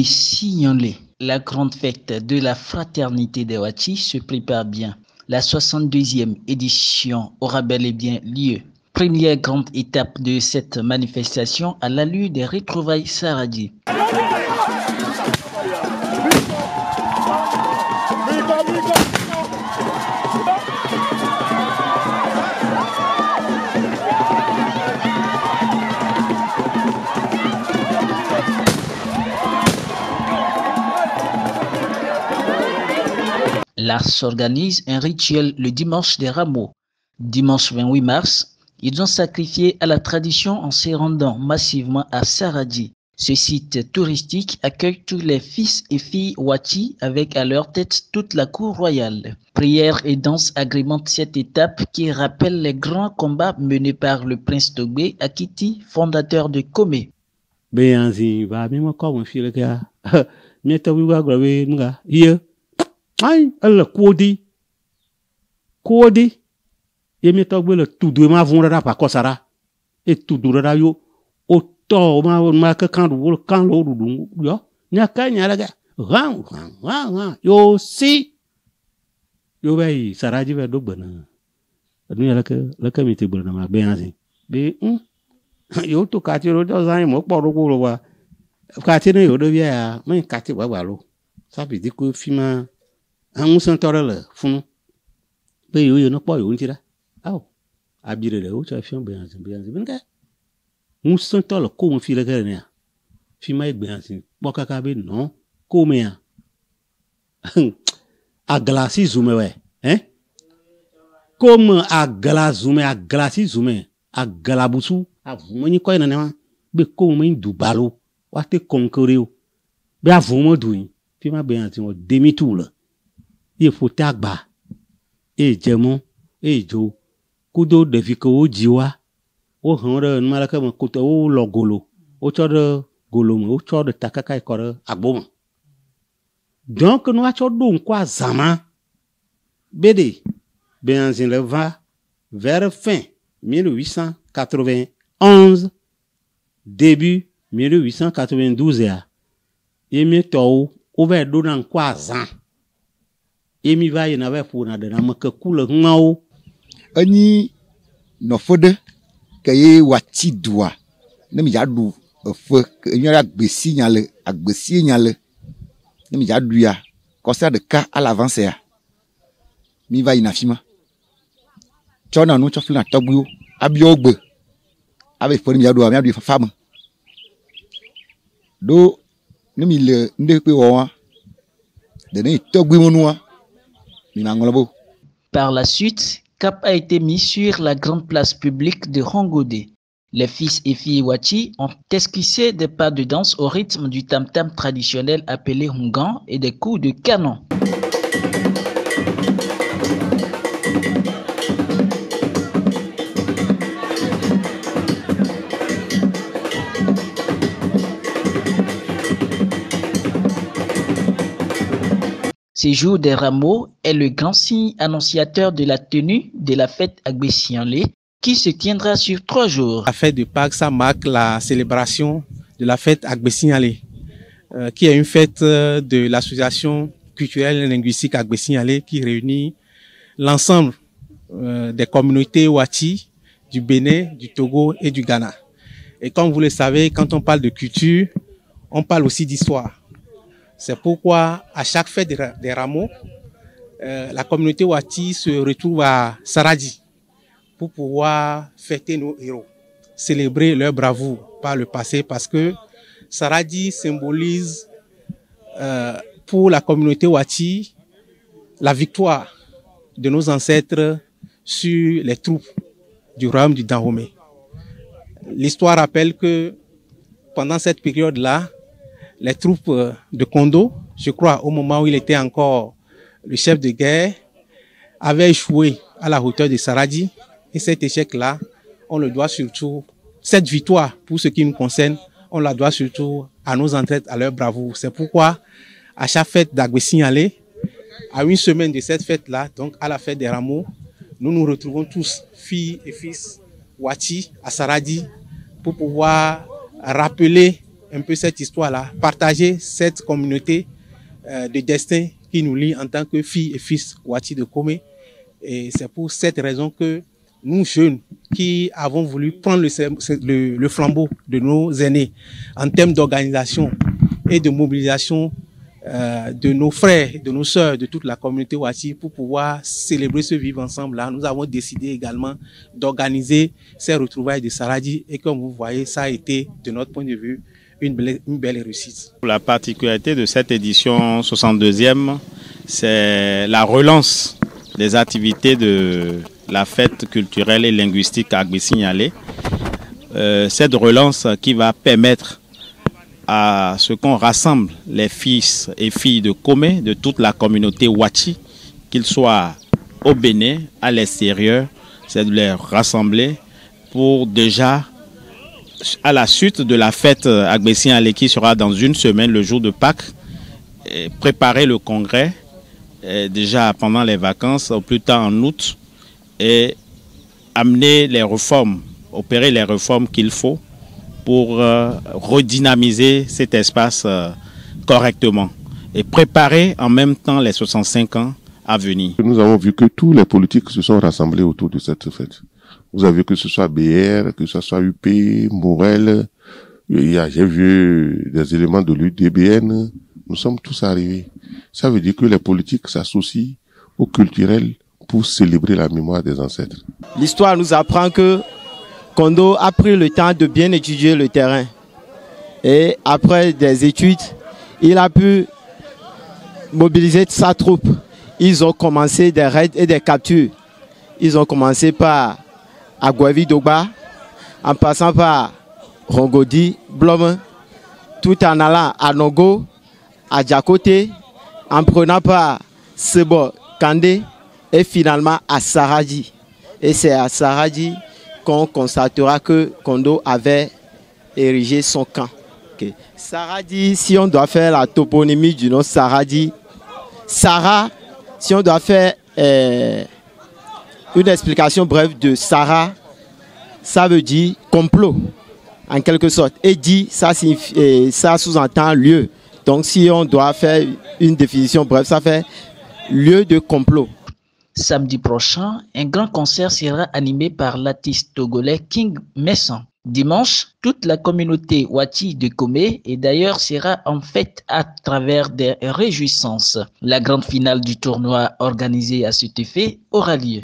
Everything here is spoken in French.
Signalé, la grande fête de la fraternité des Wachi se prépare bien. La 62e édition aura bel et bien lieu. Première grande étape de cette manifestation à l'allure des retrouvailles Saradi. Là s'organise un rituel le dimanche des Rameaux. Dimanche 28 mars, ils ont sacrifié à la tradition en se rendant massivement à Saradi. Ce site touristique accueille tous les fils et filles Wachi avec à leur tête toute la cour royale. Prières et danse agrémentent cette étape qui rappelle les grands combats menés par le prince Togbe Akiti, fondateur de Komé. Ai, elle kodi ye mi togbe le tudu ma vun ra pa kosara e tudu ra yo o to ma ka kan lo du yo nya ka nya la ga ran yo si yo bai saraji ve do bana adu ya la ka mi te bana ma be anzi be yo to ka ti ro do zan mo po ro ko lo wa ka ti ne yo do bia ma ka ti wa lo sa bi di ko fi ma un senteur là fou be yo no po yo ntira aw abire le o cha fion be anzi benga un senteur là ko mo fi le ga ne fi ma egbe anzi po kaka be no ko me a a glasi zume we comme a glasi zume a galabusu a vumani ko ina ne ma be ko mo ndu balo wa te conquérir be a vumo duin fi ma be anzi o demi tout là il faut tagba e jemo e jo kudo de viko jiwa o hanre malaka mo kuto o logolo o chode golo mo o chode takaka e kore agbom donc nous a chodo kwa zama bede benzin le va vers fin 1891 début 1892 ya yemi to o ve do nan kwa zan emi va yena ve fu na de na make kule ngao ani no fode kaye Wachi dua ne mi jadu fo enyo agbesi nyale ne mi jadu ya concert de cas à l'avance ya mi va yina fima chona no cho fina togbu abiogbe ave fo mi jadu mi fama do ne mi le nde pe wo wa de ne togbu monua. Par la suite, cap a été mis sur la grande place publique de Rongodé. Les fils et filles Wachi ont esquissé des pas de danse au rythme du tam-tam traditionnel appelé Hungan et des coups de canon. Ce jour des Rameaux est le grand signe annonciateur de la tenue de la fête Agbesianlé qui se tiendra sur 3 jours. La fête de Pâques, ça marque la célébration de la fête Agbesianlé, qui est une fête de l'association culturelle et linguistique Agbesianlé qui réunit l'ensemble des communautés Wachi du Bénin, du Togo et du Ghana. Et comme vous le savez, quand on parle de culture, on parle aussi d'histoire. C'est pourquoi, à chaque fête des Rameaux, la communauté Wachi se retrouve à Saradi pour pouvoir fêter nos héros, célébrer leur bravoure par le passé, parce que Saradi symbolise pour la communauté Wachi la victoire de nos ancêtres sur les troupes du royaume du Dahomey. L'histoire rappelle que pendant cette période-là, les troupes de Kondo, je crois au moment où il était encore le chef de guerre, avaient échoué à la hauteur de Saradi. Et cet échec-là, on le doit surtout, cette victoire, pour ce qui nous concerne, on la doit surtout à nos ancêtres, à leur bravoure. C'est pourquoi, à chaque fête d'Agbesignalé, à une semaine de cette fête-là, donc à la fête des rameaux, nous nous retrouvons tous, filles et fils, Wati, à Saradi, pour pouvoir rappeler un peu cette histoire-là, partager cette communauté de destin qui nous lie en tant que filles et fils Wati de Komé. Et c'est pour cette raison que nous, jeunes, qui avons voulu prendre le flambeau de nos aînés en termes d'organisation et de mobilisation de nos frères, de nos sœurs, de toute la communauté Wati pour pouvoir célébrer ce vivre ensemble-là, nous avons décidé également d'organiser ces retrouvailles de Saradi. Et comme vous voyez, ça a été, de notre point de vue, une belle réussite. La particularité de cette édition 62e, c'est la relance des activités de la fête culturelle et linguistique à Agbesignalé. Cette relance qui va permettre à ce qu'on rassemble les fils et filles de Komé, de toute la communauté Wati, qu'ils soient au Bénin, à l'extérieur, c'est de les rassembler pour déjà, à la suite de la fête Agbesignalé qui sera dans une semaine, le jour de Pâques, préparer le congrès déjà pendant les vacances, au plus tard en août, et amener les réformes, opérer les réformes qu'il faut pour redynamiser cet espace correctement et préparer en même temps les 65 ans à venir. Nous avons vu que tous les politiques se sont rassemblés autour de cette fête. Vous avez vu que ce soit BR, que ce soit UP, Morel, j'ai vu des éléments de l'UDBN, nous sommes tous arrivés. Ça veut dire que les politiques s'associent au culturel pour célébrer la mémoire des ancêtres. L'histoire nous apprend que Kondo a pris le temps de bien étudier le terrain. Et après des études, il a pu mobiliser sa troupe. Ils ont commencé des raids et des captures. Ils ont commencé par Agwavi Dogba, en passant par Rongodi, Blom, tout en allant à Nogo, à Djakote, en prenant par Sebo Kandé et finalement à Saradi. Et c'est à Saradi qu'on constatera que Kondo avait érigé son camp. Okay. Saradi, si on doit faire la toponymie du nom Saradi, Sarah, si on doit faire une explication brève de Sarah, ça veut dire complot, en quelque sorte. Et dit, ça sous-entend lieu. Donc si on doit faire une définition brève, ça fait lieu de complot. Samedi prochain, un grand concert sera animé par l'artiste togolais King Messan. Dimanche, toute la communauté Wati de Komé et d'ailleurs sera en fête à travers des réjouissances. La grande finale du tournoi organisé à cet effet aura lieu.